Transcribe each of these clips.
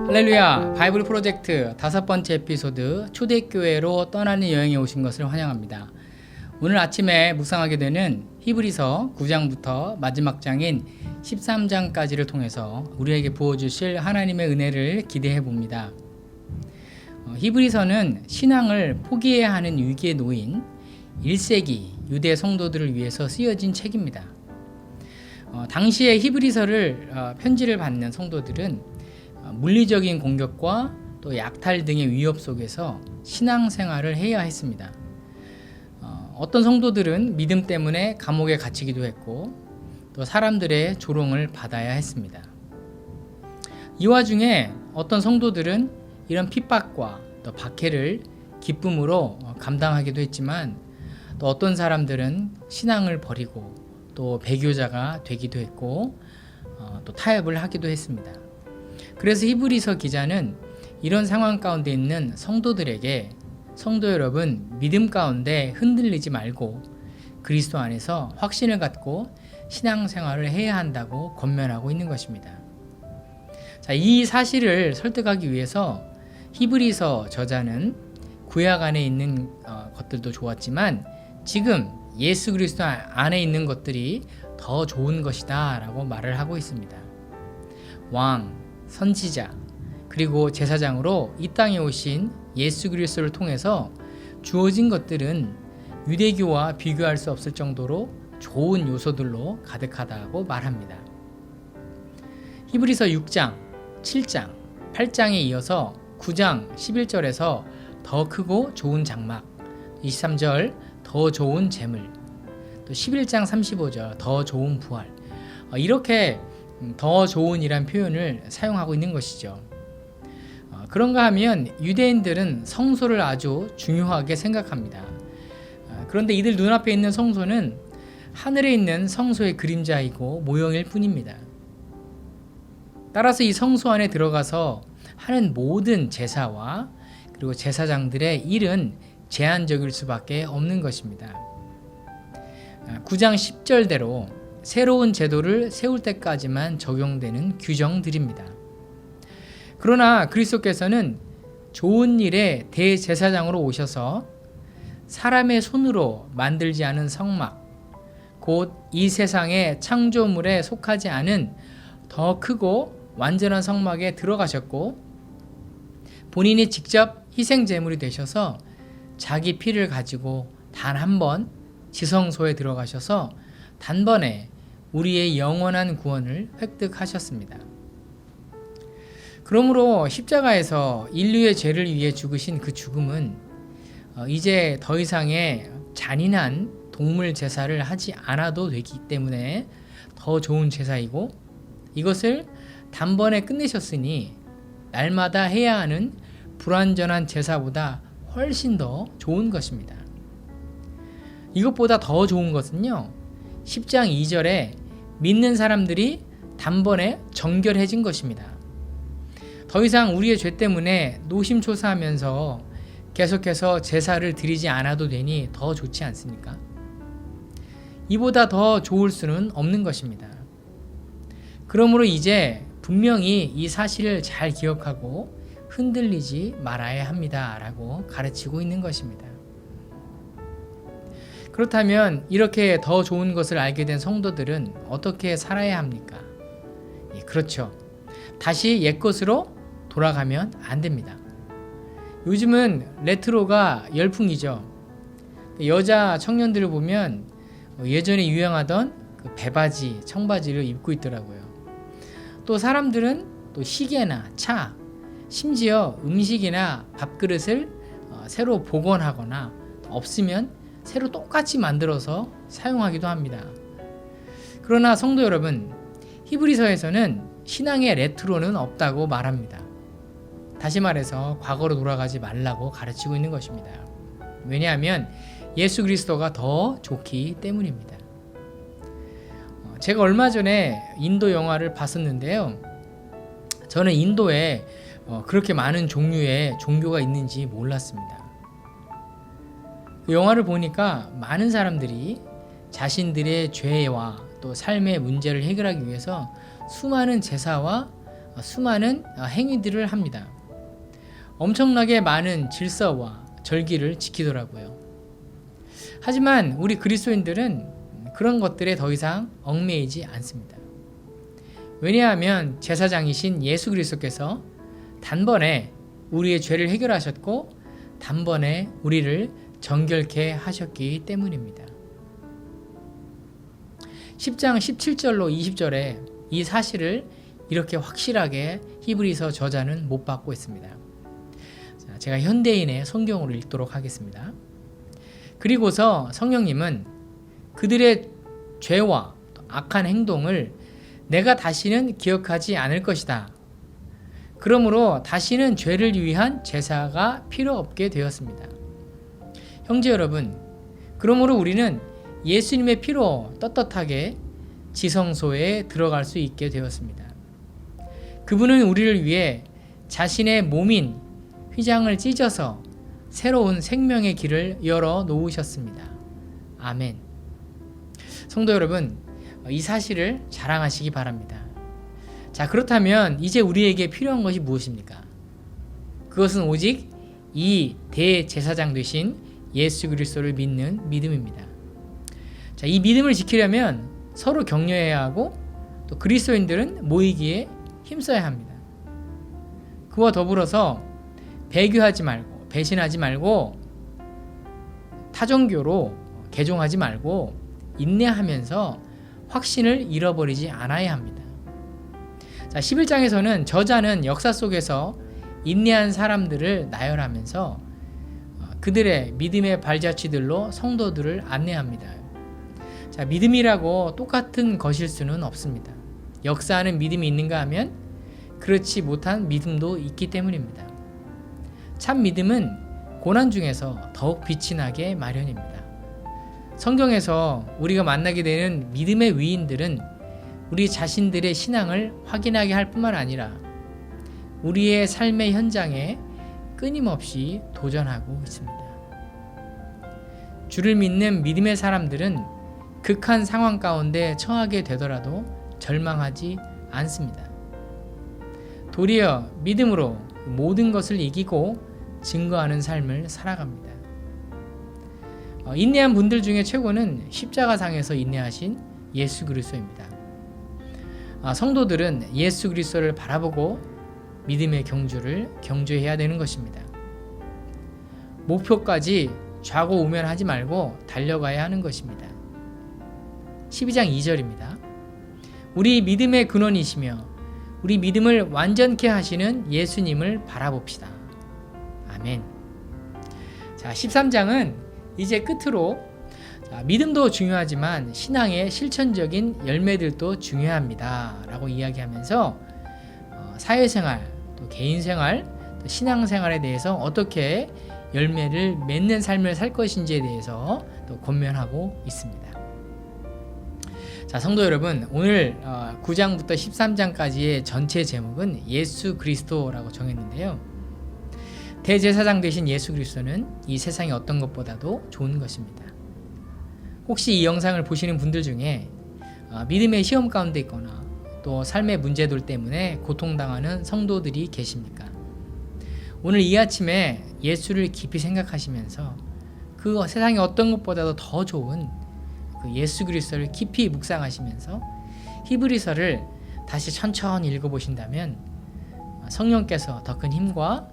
할렐루야, 바이블 프로젝트 5번째 에피소드 초대교회로 떠나는 여행에 오신 것을 환영합니다. 오늘 아침에 묵상하게 되는 히브리서 9장부터 마지막 장인 13장까지를 통해서 우리에게 부어주실 하나님의 은혜를 기대해 봅니다. 히브리서는 신앙을 포기해야 하는 위기에 놓인 1세기 유대 성도들을 위해서 쓰여진 책입니다. 당시에 히브리서를 편지를 받는 성도들은 물리적인 공격과 또 약탈 등의 위협 속에서 신앙생활을 해야 했습니다. 어떤 성도들은 믿음 때문에 감옥에 갇히기도 했고 또 사람들의 조롱을 받아야 했습니다. 이 와중에 어떤 성도들은 이런 핍박과 또 박해를 기쁨으로 감당하기도 했지만 또 어떤 사람들은 신앙을 버리고 또 배교자가 되기도 했고 또 타협을 하기도 했습니다. 그래서 히브리서 기자는 이런 상황 가운데 있는 성도들에게 성도 여러분, 믿음 가운데 흔들리지 말고 그리스도 안에서 확신을 갖고 신앙생활을 해야 한다고 권면하고 있는 것입니다. 자, 이 사실을 설득하기 위해서 히브리서 저자는 구약 안에 있는 것들도 좋았지만 지금 예수 그리스도 안에 있는 것들이 더 좋은 것이다 라고 말을 하고 있습니다. 왕, 선지자, 그리고 제사장으로 이 땅에 오신 예수 그리스도를 통해서 주어진 것들은 유대교와 비교할 수 없을 정도로 좋은 요소들로 가득하다고 말합니다. 히브리서 6장, 7장, 8장에 이어서 9장 11절에서 더 크고 좋은 장막, 23절 더 좋은 재물, 또 11장 35절 더 좋은 부활, 이렇게 더 좋은이란 표현을 사용하고 있는 것이죠. 그런가 하면 유대인들은 성소를 아주 중요하게 생각합니다. 그런데 이들 눈앞에 있는 성소는 하늘에 있는 성소의 그림자이고 모형일 뿐입니다. 따라서 이 성소 안에 들어가서 하는 모든 제사와 그리고 제사장들의 일은 제한적일 수밖에 없는 것입니다. 9장 10절대로 새로운 제도를 세울 때까지만 적용되는 규정들입니다. 그러나 그리스도께서는 좋은 일의 대제사장으로 오셔서 사람의 손으로 만들지 않은 성막, 곧 이 세상의 창조물에 속하지 않은 더 크고 완전한 성막에 들어가셨고 본인이 직접 희생제물이 되셔서 자기 피를 가지고 단 한 번 지성소에 들어가셔서 단번에 우리의 영원한 구원을 획득하셨습니다. 그러므로 십자가에서 인류의 죄를 위해 죽으신 그 죽음은 이제 더 이상의 잔인한 동물 제사를 하지 않아도 되기 때문에 더 좋은 제사이고 이것을 단번에 끝내셨으니 날마다 해야 하는 불완전한 제사보다 훨씬 더 좋은 것입니다. 이것보다 더 좋은 것은요, 10장 2절에 믿는 사람들이 단번에 정결해진 것입니다. 더 이상 우리의 죄 때문에 노심초사하면서 계속해서 제사를 드리지 않아도 되니 더 좋지 않습니까? 이보다 더 좋을 수는 없는 것입니다. 그러므로 이제 분명히 이 사실을 잘 기억하고 흔들리지 말아야 합니다 라고 가르치고 있는 것입니다. 그렇다면 이렇게 더 좋은 것을 알게 된 성도들은 어떻게 살아야 합니까? 그렇죠. 다시 옛것으로 돌아가면 안 됩니다. 요즘은 레트로가 열풍이죠. 여자 청년들을 보면 예전에 유행하던 그 배바지, 청바지를 입고 있더라고요. 또 사람들은 또 시계나 차, 심지어 음식이나 밥그릇을 새로 복원하거나 없으면 새로 똑같이 만들어서 사용하기도 합니다. 그러나 성도 여러분, 히브리서에서는 신앙의 레트로는 없다고 말합니다. 다시 말해서 과거로 돌아가지 말라고 가르치고 있는 것입니다. 왜냐하면 예수 그리스도가 더 좋기 때문입니다. 제가 얼마 전에 인도 영화를 봤었는데요. 저는 인도에 그렇게 많은 종류의 종교가 있는지 몰랐습니다. 그 영화를 보니까 많은 사람들이 자신들의 죄와 또 삶의 문제를 해결하기 위해서 수많은 제사와 수많은 행위들을 합니다. 엄청나게 많은 질서와 절기를 지키더라고요. 하지만 우리 그리스도인들은 그런 것들에 더 이상 얽매이지 않습니다. 왜냐하면 제사장이신 예수 그리스도께서 단번에 우리의 죄를 해결하셨고 단번에 우리를 정결케 하셨기 때문입니다. 10장 17절로 20절에 이 사실을 이렇게 확실하게 히브리서 저자는 못 박고 있습니다. 제가 현대인의 성경으로 읽도록 하겠습니다. 그리고서 성령님은 그들의 죄와 악한 행동을 내가 다시는 기억하지 않을 것이다. 그러므로 다시는 죄를 위한 제사가 필요 없게 되었습니다. 형제 여러분, 그러므로 우리는 예수님의 피로 떳떳하게 지성소에 들어갈 수 있게 되었습니다. 그분은 우리를 위해 자신의 몸인 휘장을 찢어서 새로운 생명의 길을 열어 놓으셨습니다. 아멘. 성도 여러분, 이 사실을 자랑하시기 바랍니다. 자, 그렇다면 이제 우리에게 필요한 것이 무엇입니까? 그것은 오직 이 대제사장 되신 예수 그리스도를 믿는 믿음입니다. 자, 이 믿음을 지키려면 서로 격려해야 하고 또 그리스도인들은 모이기에 힘써야 합니다. 그와 더불어서 배교하지 말고 배신하지 말고 타종교로 개종하지 말고 인내하면서 확신을 잃어버리지 않아야 합니다. 자, 11장에서는 저자는 역사 속에서 인내한 사람들을 나열하면서 그들의 믿음의 발자취들로 성도들을 안내합니다. 자, 믿음이라고 똑같은 것일 수는 없습니다. 역사하는 믿음이 있는가 하면 그렇지 못한 믿음도 있기 때문입니다. 참 믿음은 고난 중에서 더욱 빛이 나게 마련입니다. 성경에서 우리가 만나게 되는 믿음의 위인들은 우리 자신들의 신앙을 확인하게 할 뿐만 아니라 우리의 삶의 현장에 끊임없이 도전하고 있습니다. 주를 믿는 믿음의 사람들은 극한 상황 가운데 처하게 되더라도 절망하지 않습니다. 도리어 믿음으로 모든 것을 이기고 증거하는 삶을 살아갑니다. 인내한 분들 중에 최고는 십자가상에서 인내하신 예수 그리스도입니다. 성도들은 예수 그리스도를 바라보고 믿음의 경주를 경주해야 되는 것입니다. 목표까지 좌고우면하지 말고 달려가야 하는 것입니다. 12장 2절입니다. 우리 믿음의 근원이시며 우리 믿음을 완전케 하시는 예수님을 바라봅시다. 아멘. 자, 13장은 이제 끝으로 믿음도 중요하지만 신앙의 실천적인 열매들도 중요합니다 라고 이야기하면서 사회생활, 또 개인생활, 또 신앙생활에 대해서 어떻게 열매를 맺는 삶을 살 것인지에 대해서 또 권면하고 있습니다. 자, 성도 여러분, 오늘 9장부터 13장까지의 전체 제목은 예수 그리스도라고 정했는데요. 대제사장 되신 예수 그리스도는 이 세상의 어떤 것보다도 좋은 것입니다. 혹시 이 영상을 보시는 분들 중에 믿음의 시험 가운데 있거나 또 삶의 문제들 때문에 고통당하는 성도들이 계십니까? 오늘 이 아침에 예수를 깊이 생각하시면서 그 세상의 어떤 것보다도 더 좋은 그 예수 그리스도를 깊이 묵상하시면서 히브리서를 다시 천천히 읽어보신다면 성령께서 더 큰 힘과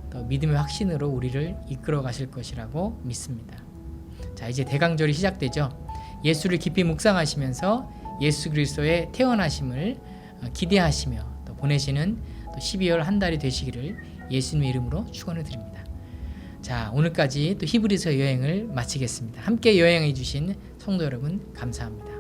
더 믿음의 확신으로 우리를 이끌어 가실 것이라고 믿습니다. 자, 이제 대강절이 시작되죠. 예수를 깊이 묵상하시면서 예수 그리스도의 태어나심을 기대하시며 또 보내시는 또 12월 한 달이 되시기를 예수님의 이름으로 축원을 드립니다. 자, 오늘까지 또 히브리서 여행을 마치겠습니다. 함께 여행해 주신 성도 여러분 감사합니다.